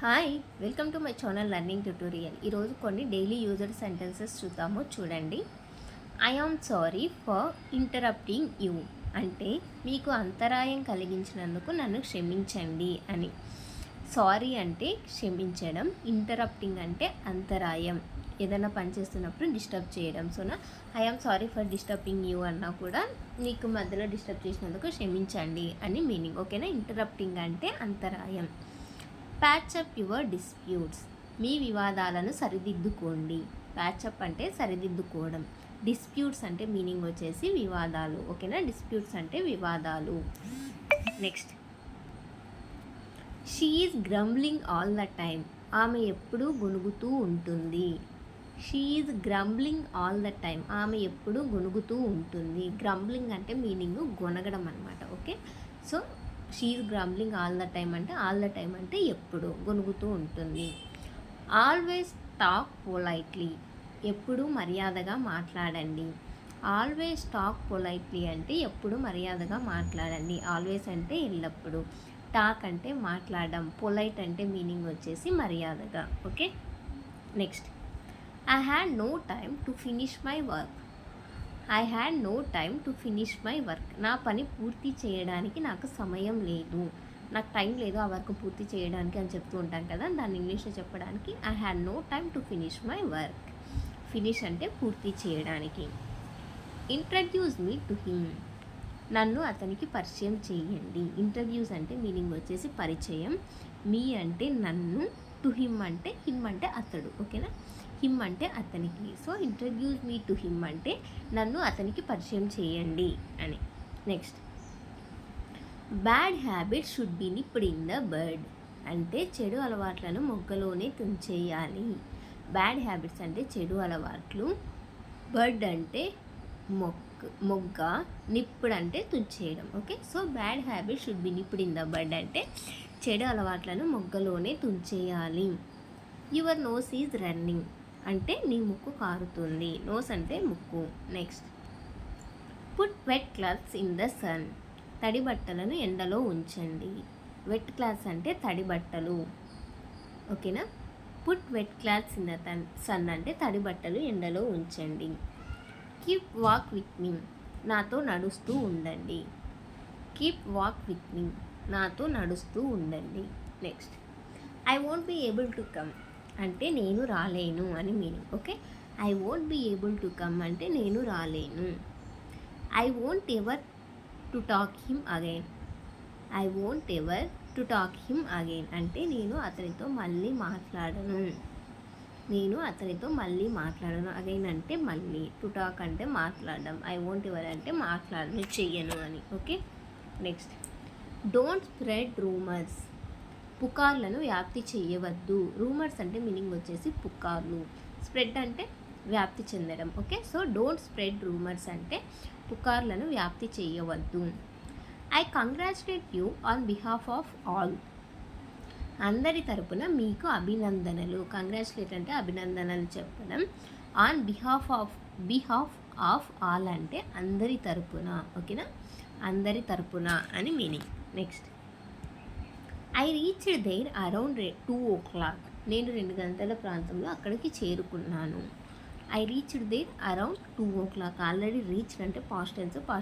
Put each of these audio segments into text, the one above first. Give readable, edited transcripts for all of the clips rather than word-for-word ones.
Hi, welcome to my channel learning tutorial. ఈరోజు కొన్ని daily user sentences చూద్దాము. చూడండి. I am sorry for interrupting you అంటే మీకు అంతరాయం కలిగించినందుకు నన్ను క్షమించండి అని. సారీ అంటే క్షమించడం, ఇంటరప్టింగ్ అంటే అంతరాయం, ఏదైనా పని చేస్తున్నప్పుడు డిస్టర్బ్ చేయడం. So I am sorry for disturbing you అన్నా కూడా మీకు మధ్యలో డిస్టర్బ్ చేసినందుకు క్షమించండి అని మీనింగ్. ఓకేనా. ఇంటరప్టింగ్ అంటే అంతరాయం. ప్యాచప్ యువర్ డిస్ప్యూట్స్, మీ వివాదాలను సరిదిద్దుకోండి. ప్యాచప్ అంటే సరిదిద్దుకోవడం, డిస్ప్యూట్స్ అంటే మీనింగ్ వచ్చేసి వివాదాలు. ఓకేనా. డిస్ప్యూట్స్ అంటే వివాదాలు. Next, she is grumbling all the time, ఆమె ఎప్పుడూ గొణుగుతూ ఉంటుంది. She is grumbling all the time, ఆమె ఎప్పుడూ గొణుగుతూ ఉంటుంది. గ్రంబ్లింగ్ అంటే మీనింగ్ గొనగడం అనమాట. Okay. So she is grumbling all the time అంటే ఆల్ ద టైమ్ అంటే ఎప్పుడు గొనుగుతూ ఉంటుంది. ఆల్వేస్ టాక్ పొలైట్లీ, ఎప్పుడు మర్యాదగా మాట్లాడండి. ఆల్వేస్ టాక్ పొలైట్లీ అంటే ఎప్పుడు మర్యాదగా మాట్లాడండి. ఆల్వేస్ అంటే ఎల్లప్పుడు, టాక్ అంటే మాట్లాడడం, పొలైట్ అంటే మీనింగ్ వచ్చేసి మర్యాదగా. Okay. Next, I had no time to finish my work. I had no time to finish my work, నా పని పూర్తి చేయడానికి నాకు సమయం లేదు, నాకు టైం లేదు ఆ వర్క్ పూర్తి చేయడానికి అని చెప్తూ ఉంటాం కదా, దాన్ని ఇంగ్లీష్లో చెప్పడానికి I had no time to finish my work. Finish అంటే పూర్తి చేయడానికి. ఇంట్రడ్యూస్ మీ టు హిమ్, నన్ను అతనికి పరిచయం చేయండి. ఇంట్రడ్యూస్ అంటే మీనింగ్ వచ్చేసి పరిచయం, మీ అంటే నన్ను, టు హిమ్ అంటే అతడు. ఓకేనా. హిమ్ అంటే అతనికి. So introduce me to him అంటే నన్ను అతనికి పరిచయం చేయండి అని. Next, bad habit should be nipped in the bird అంటే చెడు అలవాట్లను మొగ్గలోనే తుంచేయాలి. బ్యాడ్ హ్యాబిట్స్ అంటే చెడు అలవాట్లు, బర్డ్ అంటే మొగ్గ, నిప్పుడు అంటే తుంచేయడం. Okay. So bad habit should be nipped in the bird అంటే చెడు అలవాట్లను మొగ్గలోనే తుంచేయాలి. యువర్ నోస్ ఈజ్ రన్నింగ్ అంటే నీ ముక్కు కారుతుంది. నోస్ అంటే ముక్కు. Next, put wet clothes in the sun, తడి బట్టలను ఎండలో ఉంచండి. వెట్ క్లాత్స్ అంటే తడి బట్టలు. ఓకేనా. Put wet clothes in the sun అంటే తడి బట్టలు ఎండలో ఉంచండి. కీప్ వాక్ విత్ మీ, నాతో నడుస్తూ ఉండండి. కీప్ వాక్ విత్ మీ, నాతో నడుస్తూ ఉండండి. Next, I won't be able to come అంటే నేను రాలేను అని meaning. Okay. I won't be able to come అంటే నేను రాలేను. I won't ever to talk him again. I won't ever to talk him again అంటే నేను అతనితో మళ్ళీ మాట్లాడను. నేను అతనితో మళ్ళీ మాట్లాడను. అగైన్ అంటే మళ్ళీ, టు టాక్ అంటే మాట్లాడడం, ఐ వోంట్ ఎవర్ అంటే మాట్లాడను, చెయ్యను అని. Okay. Next, don't spread rumours, పుకార్లను వ్యాప్తి చేయవద్దు. రూమర్స్ అంటే మీనింగ్ వచ్చేసి పుకార్లు, స్ప్రెడ్ అంటే వ్యాప్తి చెందడం. Okay. So don't spread rumours అంటే పుకార్లను వ్యాప్తి చేయవద్దు. I congratulate you on behalf of all, అందరి తరపున మీకు అభినందనలు. కంగ్రాచులేట్ అంటే అభినందనలు చెప్పడం. ఆన్ బిహాఫ్ ఆఫ్ ఆల్ అంటే అందరి తరపున. ఓకేనా. అందరి తరపున అని meaning. Next, I reached there around 2 o'clock, నేను 2 గంటల ప్రాంతంలో అక్కడికి చేరుకున్నాను. I reached there around 2 o'clock. Already reached అంటే పాస్ట్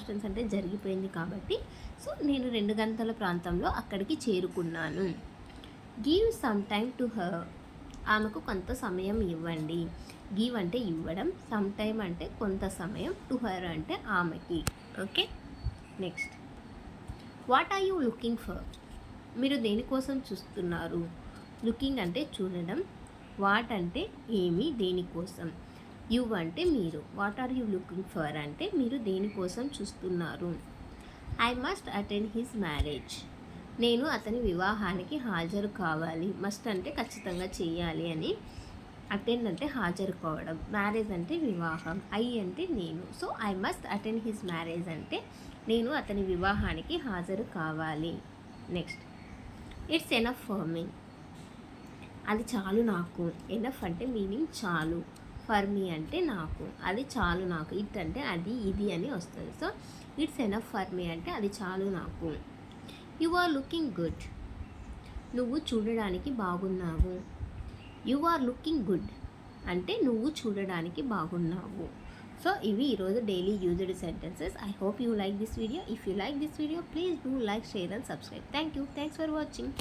టెన్స్ అంటే జరిగిపోయింది కాబట్టి సో నేను 2 గంటల ప్రాంతంలో అక్కడికి చేరుకున్నాను. Give some time to her, ఆమెకు కొంత సమయం ఇవ్వండి. గివ్ అంటే ఇవ్వడం, సమ్ టైమ్ అంటే కొంత సమయం, టు హర్ అంటే ఆమెకి. Okay. Next, what are you looking for, మీరు దేనికోసం చూస్తున్నారు. లుకింగ్ అంటే చూడడం, వాట్ అంటే ఏమి, దేనికోసం, యు అంటే మీరు, what are you looking for అంటే మీరు దేనికోసం చూస్తున్నారు. I must attend his marriage, నేను అతని వివాహానికి హాజరు కావాలి. మస్ట్ అంటే ఖచ్చితంగా చేయాలి అని, అటెండ్ అంటే హాజరు కావడం, మ్యారేజ్ అంటే వివాహం, ఐ అంటే నేను. So I must attend his marriage అంటే నేను అతని వివాహానికి హాజరు కావాలి. Next, it's enough for me, అది చాలు నాకు. ఎనఫ్ అంటే మీనింగ్ చాలు, ఫర్ మీ అంటే నాకు, అది చాలు నాకు. ఇట్ అంటే అది, ఇది అని వస్తుంది. So it's enough for me అంటే అది చాలు నాకు. యు ఆర్ లుకింగ్ గుడ్, నువ్వు చూడడానికి బాగున్నావు. యు ఆర్ లుకింగ్ గుడ్ అంటే నువ్వు చూడడానికి బాగున్నావు. సో ఇవి ఈరోజు daily used sentences. I hope you like this video. If you like this video please do like, share and subscribe. Thank you. Thanks for watching.